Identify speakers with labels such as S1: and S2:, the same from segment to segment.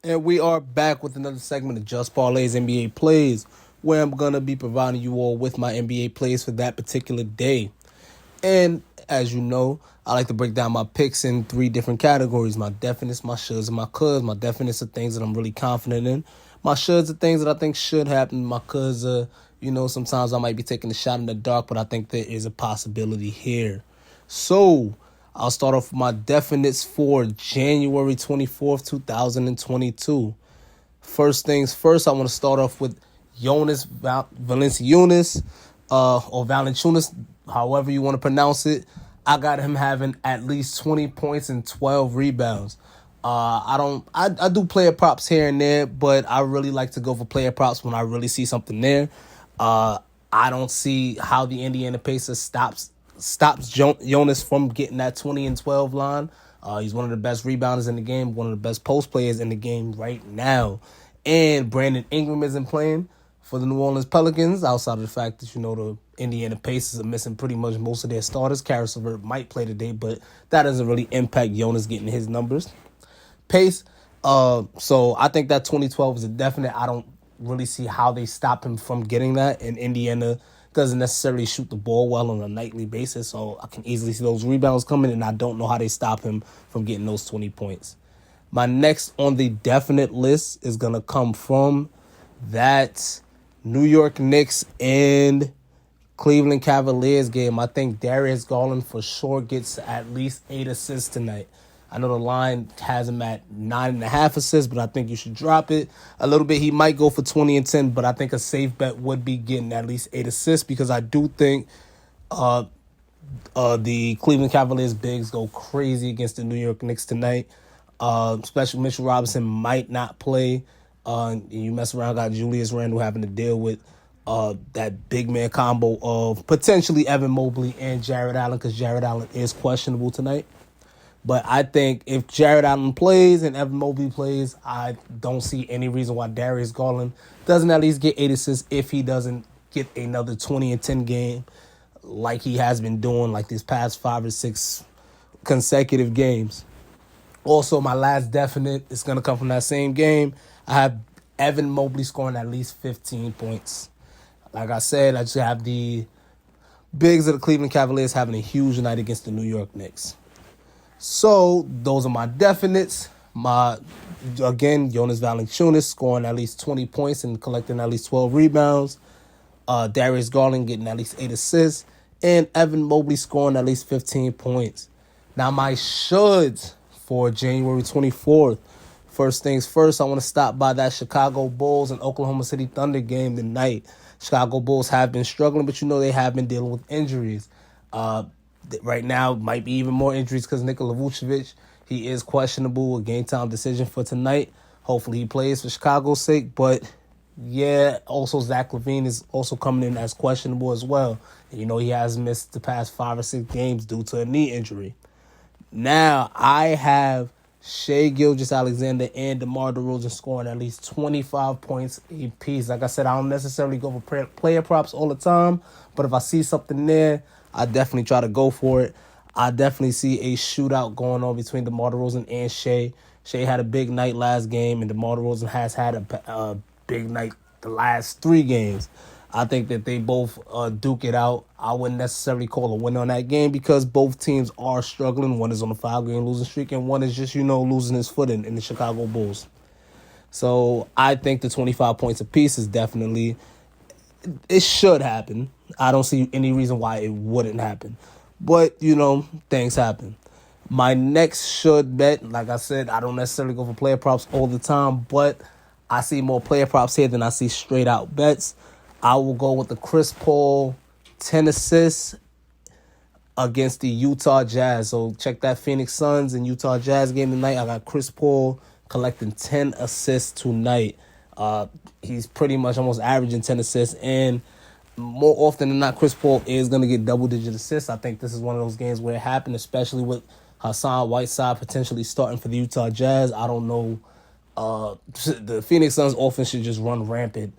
S1: And we are back with another segment of JusParlay's NBA Plays, where I'm going to be providing you all with my NBA plays for that particular day. And as you know, I like to break down my picks in three different categories: my definites, my shoulds, and my coulds. My definites are things that I'm really confident in. My shoulds are things that I think should happen. My coulds are, sometimes I might be taking a shot in the dark, but I think there is a possibility here. So, I'll start off with my definites for January 24th, 2022. First things first, I want to start off with Jonas Valanciunas, or Valanciunas, however you want to pronounce it. I got him having at least 20 points and 12 rebounds. I do player props here and there, but I really like to go for player props when I really see something there. I don't see how the Indiana Pacers stops Jonas from getting that 20 and 12 line. He's one of the best rebounders in the game, one of the best post players in the game right now. And Brandon Ingram isn't playing for the New Orleans Pelicans, outside of the fact that, the Indiana Pacers are missing pretty much most of their starters. Karis LeVert might play today, but that doesn't really impact Jonas getting his numbers. Pace. So I think that 2012 is a definite. I don't really see how they stop him from getting that. And Indiana doesn't necessarily shoot the ball well on a nightly basis, so I can easily see those rebounds coming, and I don't know how they stop him from getting those 20 points. My next on the definite list is going to come from that New York Knicks and Cleveland Cavaliers game. I think Darius Garland for sure gets at least 8 assists tonight. I know the line has him at 9.5 assists, but I think you should drop it a little bit. He might go for 20 and 10, but I think a safe bet would be getting at least 8 assists, because I do think the Cleveland Cavaliers bigs go crazy against the New York Knicks tonight. Especially Mitchell Robinson might not play. You mess around, got Julius Randle having to deal with that big man combo of potentially Evan Mobley and Jared Allen, because Jared Allen is questionable tonight. But I think if Jared Allen plays and Evan Mobley plays, I don't see any reason why Darius Garland doesn't at least get 8 assists if he doesn't get another 20 and 10 game like he has been doing like these past 5 or 6 consecutive games. Also, my last definite is going to come from that same game. I have Evan Mobley scoring at least 15 points. Like I said, I just have the bigs of the Cleveland Cavaliers having a huge night against the New York Knicks. So, those are my definites. Jonas Valanciunas scoring at least 20 points and collecting at least 12 rebounds. Darius Garland getting at least 8 assists. And Evan Mobley scoring at least 15 points. Now, my shoulds for January 24th. First things first, I want to stop by that Chicago Bulls and Oklahoma City Thunder game tonight. Chicago Bulls have been struggling, but they have been dealing with injuries. Right now, might be even more injuries because Nikola Vucevic, he is questionable, a game-time decision for tonight. Hopefully he plays for Chicago's sake, but yeah, also Zach LaVine is also coming in as questionable as well. And he has missed the past 5 or 6 games due to a knee injury. Now, I have Shai Gilgeous-Alexander and DeMar DeRozan scoring at least 25 points apiece. Like I said, I don't necessarily go for player props all the time, but if I see something there, I definitely try to go for it. I definitely see a shootout going on between DeMar DeRozan and Shai. Shai had a big night last game, and DeMar DeRozan has had a big night the last 3 games. I think that they both duke it out. I wouldn't necessarily call a win on that game because both teams are struggling. One is on a 5-game losing streak, and one is just, losing his footing in the Chicago Bulls. So I think the 25 points apiece is definitely, it should happen. I don't see any reason why it wouldn't happen. But, things happen. My next should bet, like I said, I don't necessarily go for player props all the time, but I see more player props here than I see straight out bets. I will go with the Chris Paul 10 assists against the Utah Jazz. So check that Phoenix Suns and Utah Jazz game tonight. I got Chris Paul collecting 10 assists tonight. He's pretty much almost averaging 10 assists, and more often than not, Chris Paul is going to get double-digit assists. I think this is one of those games where it happened, especially with Hassan Whiteside potentially starting for the Utah Jazz. I don't know. The Phoenix Suns offense should just run rampant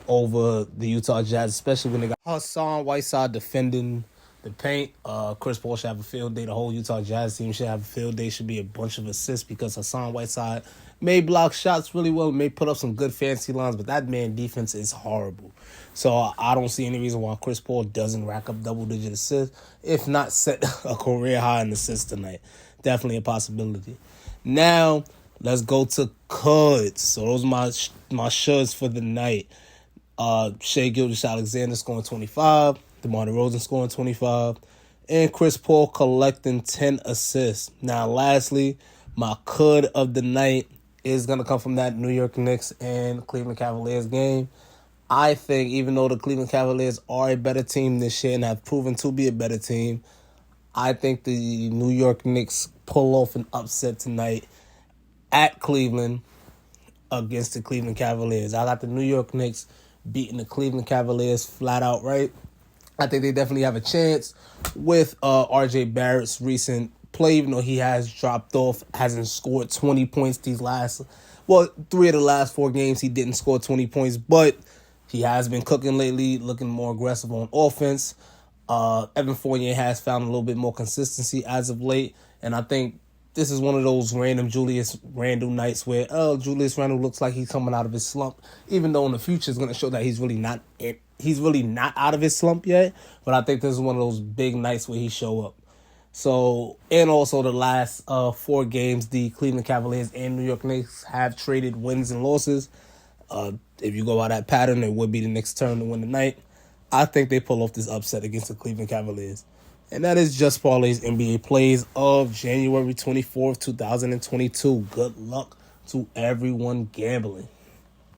S1: over the Utah Jazz, especially when they got Hassan Whiteside defending the paint. Chris Paul should have a field day. The whole Utah Jazz team should have a field day. Should be a bunch of assists because Hassan Whiteside may block shots really well, may put up some good fantasy lines, but that man defense is horrible. So I don't see any reason why Chris Paul doesn't rack up double-digit assists, if not set a career high in assists tonight. Definitely a possibility. Now, let's go to Cuds. So those are my shoulds for the night. Shai Gilgeous-Alexander scoring 25, DeMar DeRozan scoring 25, and Chris Paul collecting 10 assists. Now, lastly, my cud of the night is going to come from that New York Knicks and Cleveland Cavaliers game. I think even though the Cleveland Cavaliers are a better team this year and have proven to be a better team, I think the New York Knicks pull off an upset tonight at Cleveland against the Cleveland Cavaliers. I got the New York Knicks beating the Cleveland Cavaliers flat out, right? I think they definitely have a chance with R.J. Barrett's recent play, even though he has dropped off, hasn't scored 20 points these 3 of the last 4 games he didn't score 20 points, but he has been cooking lately, looking more aggressive on offense. Evan Fournier has found a little bit more consistency as of late, and I think this is one of those random Julius Randle nights where Julius Randle looks like he's coming out of his slump, even though in the future is going to show that he's really not out of his slump yet. But I think this is one of those big nights where he show up. So, and also the last 4 games, the Cleveland Cavaliers and New York Knicks have traded wins and losses. If you go by that pattern, it would be the Knicks' turn to win the night. I think they pull off this upset against the Cleveland Cavaliers. And that is JusParlay's NBA plays of January 24th, 2022. Good luck to everyone gambling.